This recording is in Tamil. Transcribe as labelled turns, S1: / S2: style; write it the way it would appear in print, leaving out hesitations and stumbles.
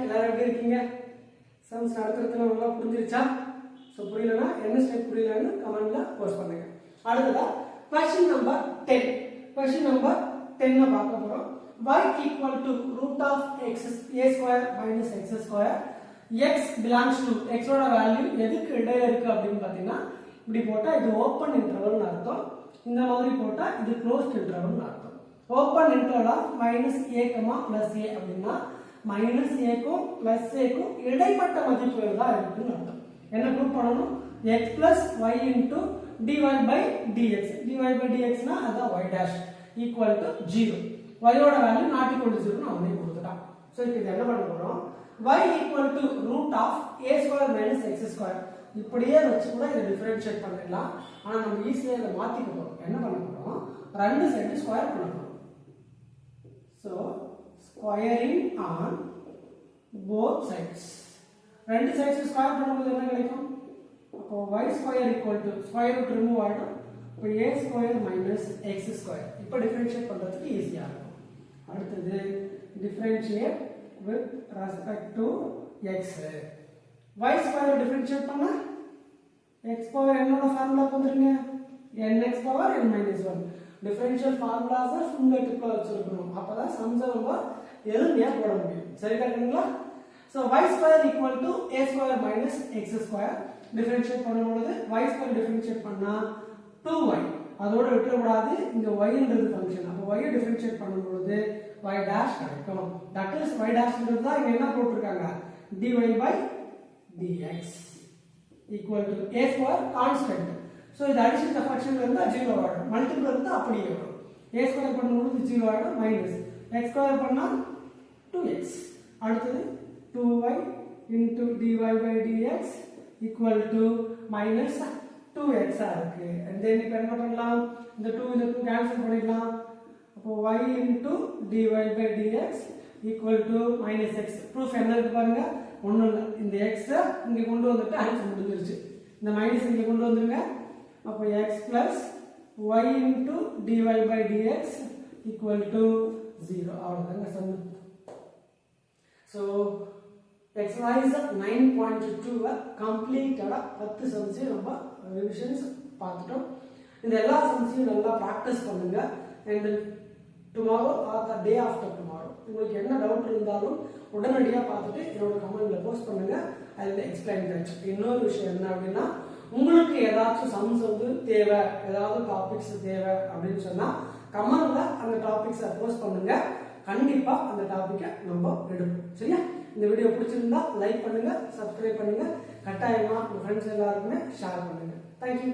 S1: எல்லாரும் எப்படி இருக்கீங்க? சம்ஸ் நடத்துறதுல நல்லா புரிஞ்சிருச்சா? ஸோ புரியலன்னா என்ன ஸ்டெப் புரியலன்னு கமெண்ட்ல போஸ்ட் பண்ணுங்க. அடுத்ததா கொஸ்டின் நம்பர் 10. கொஸ்டின் நம்பர் 10 பார்க்க போறோம். y equal to root of x a square minus x square x belongs to x ஓட வேல்யூ எதுக்கு இடையில இருக்கு அப்படின்னு பார்த்தீங்கன்னா இப்படி போட்டா இது ஓப்பன் இன்டர்வல்னு அர்த்தம், இந்த மாதிரி போட்டா இது க்ளோஸ்ட் இன்டர்வல்னு அர்த்தம். Open interval of minus a comma plus a அப்படின்னா மைனஸ் ஏக்கும் பிளஸ் ஏக்கும் இடைப்பட்ட மதிப்புகள் தான் இருக்குன்னு அர்த்தம். என்ன ப்ரூவ் பண்ணணும்? x plus y into dy by dx. dy by dx னா அதான் y dash equal to 0. y ஓட வேல்யூ not equal to 0 னு அவனே கொடுத்துட்டான். சோ இப்போ இது என்ன பண்ண போறோம்? y equal to root of a square minus x square. இப்படியே வச்சு கூட இதை டிஃபரன்ஷியேட் பண்ணிடலாம். ஆனா நம்ம ஈஸியா இதை மாத்திக்க போறோம். என்ன பண்ண போறோம்? ரெண்டு சைடு ஸ்கொயர் பண்ண போறோம். So squaring on both sides. ரெண்டு சைட்ஸ் ஸ்கொயர் பண்ணும்போது என்ன கிடைக்கும்? அப்போ y square equal to square root remove ஆயிடும். இப்போ a square minus x square. இப்போ டிஃபரன்ஷியேட் பண்றதுக்கு ஈஸியா இருக்கும். அடுத்து differentiate with respect to x. y square differentiate பண்ணா x power என்னோட ஃபார்முலா வந்துருங்க, nx power n minus 1. Differential ஃபார்முலாஸை ஃபுல் மல்டிப்ளை வச்சிருக்கணும். அப்பதான் சம்ஸை நம்ம எளிமையா போட முடியும். சரி கரெக்ட்டுங்களா? So y square equal to a square minus x square. Differentiate பண்ணும்போது y square டிஃபரன்ஷியேட் பண்ணா 2y. அதோட விட்டுறக்கூடாது, இங்க y ன்றது ஃபங்க்ஷன். அப்போ y டிஃபரன்ஷியேட் பண்ணும்போது y dash கிடைக்கும். That is y dash ன்றது தான் இங்க என்ன போட்டுருக்காங்க? dy by dx equal to a square constant. So இது அடிஷன் ஃபங்க்ஷன்ல இருந்தா 0 ஆயிடும், மல்டிபிள் இருந்தா அப்படியே வரும். a square பண்ணும்போது 0 ஆயிடும், மைனஸ் x square பண்ணா 2x. அடுத்து 2y into dy by dx equal to minus 2x இருக்கு. and then இப்போ என்ன பண்ணலாம்? இந்த 2 இந்த 2 கேன்சல் பண்ணிடலாம். அப்போ y into dy by dx equal to minus x. Proof என்ன இருக்கு பாருங்க, ஒண்ணும் இல்ல, இந்த x இங்க கொண்டு வந்துட்டு ஆன்சர் முடிஞ்சிருச்சு. இந்த மைனஸ் இங்க கொண்டு வந்துருங்க. அப்போ x plus y into dy by dx equal to 0. அவ்வளவுதாங்க சம். So exercise 9.2 கம்ப்ளீட்டடா 10 சம்ஸ் நம்ம ரிவிஷன்ஸ் பார்த்துட்டோம். இந்த எல்லா சம்ஸையும் நல்லா பிராக்டிஸ் பண்ணுங்க. and tomorrow or the day after tomorrow உங்களுக்கு என்ன டவுட் இருந்தாலும் உடனடியா பார்த்துட்டு என்னோட கமெண்ட்ல போஸ்ட் பண்ணுங்க. I will explain that. இன்னொரு விஷயம் என்ன அப்படின்னா, உங்களுக்கு ஏதாச்சும் சம்ஸ் வந்து தேவை, ஏதாவது டாபிக்ஸ் தேவை அப்படின்னு சொன்னா கமெண்ட்ல அந்த டாபிக்ஸை போஸ்ட் பண்ணுங்க. கண்டிப்பா அந்த டாபிக்கை நம்ம எடுப்போம். சரியா? இந்த வீடியோ பிடிச்சிருந்தா லைக் பண்ணுங்க, சப்ஸ்கிரைப் பண்ணுங்க, கட்டாயமா உங்க ஃப்ரெண்ட்ஸ் எல்லாருக்குமே ஷேர் பண்ணுங்க. தேங்க்யூ.